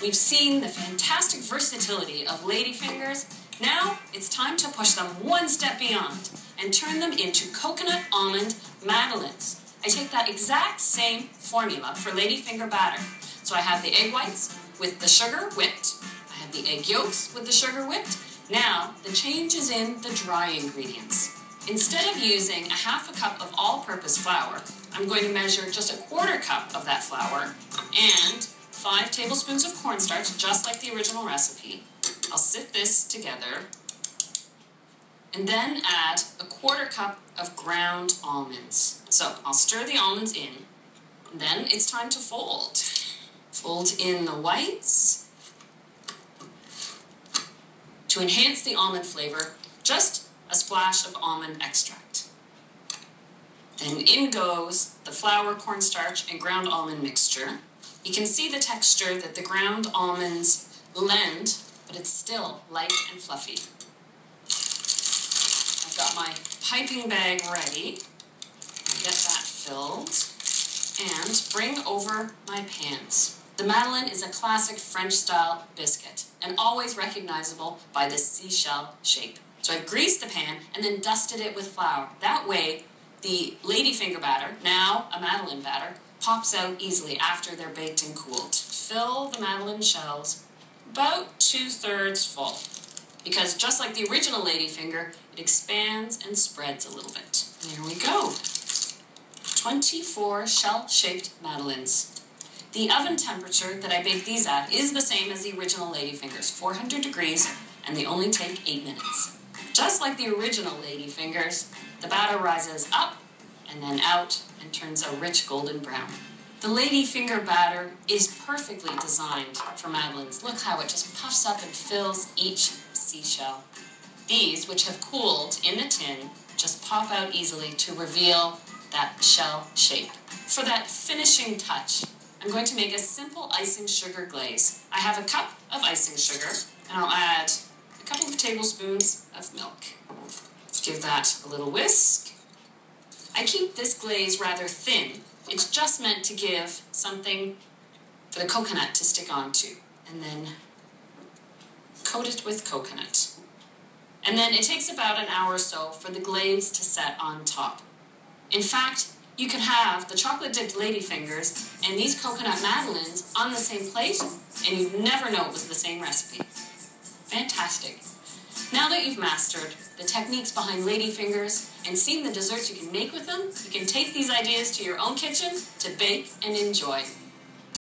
We've seen the fantastic versatility of ladyfingers. Now it's time to push them one step beyond and turn them into coconut almond madeleines. I take that exact same formula for ladyfinger batter. So I have the egg whites with the sugar whipped. I have the egg yolks with the sugar whipped. Now the change is in the dry ingredients. Instead of using a half a cup of all-purpose flour, I'm going to measure just a quarter cup of that flour and 5 tablespoons of cornstarch, just like the original recipe. I'll sift this together and then add a quarter cup of ground almonds. So I'll stir the almonds in, and then it's time to fold. Fold in the whites. To enhance the almond flavor, just a splash of almond extract. Then in goes the flour, cornstarch, and ground almond mixture. You can see the texture that the ground almonds lend, but it's still light and fluffy. I've got my piping bag ready. Get that filled and bring over my pans. The Madeleine is a classic French-style biscuit and always recognizable by the seashell shape. So I've greased the pan and then dusted it with flour. That way, the ladyfinger batter, now a Madeleine batter, pops out easily after they're baked and cooled. Fill the Madeleine shells about 2/3 full, because just like the original ladyfinger, it expands and spreads a little bit. There we go. 24 shell-shaped Madeleines. The oven temperature that I bake these at is the same as the original ladyfingers, 400 degrees, and they only take 8 minutes. Just like the original ladyfingers, the batter rises up and then out and turns a rich golden brown. The ladyfinger batter is perfectly designed for madeleines. Look how it just puffs up and fills each seashell. These, which have cooled in the tin, just pop out easily to reveal that shell shape. For that finishing touch, I'm going to make a simple icing sugar glaze. I have a cup of icing sugar, and I'll add a couple of tablespoons of milk. Let's give that a little whisk. I keep this glaze rather thin. It's just meant to give something for the coconut to stick onto. And then coat it with coconut. And then it takes about an hour or so for the glaze to set on top. In fact, you can have the chocolate-dipped ladyfingers and these coconut madeleines on the same plate, and you'd never know it was the same recipe. Fantastic. Now that you've mastered the techniques behind ladyfingers and seen the desserts you can make with them, you can take these ideas to your own kitchen to bake and enjoy.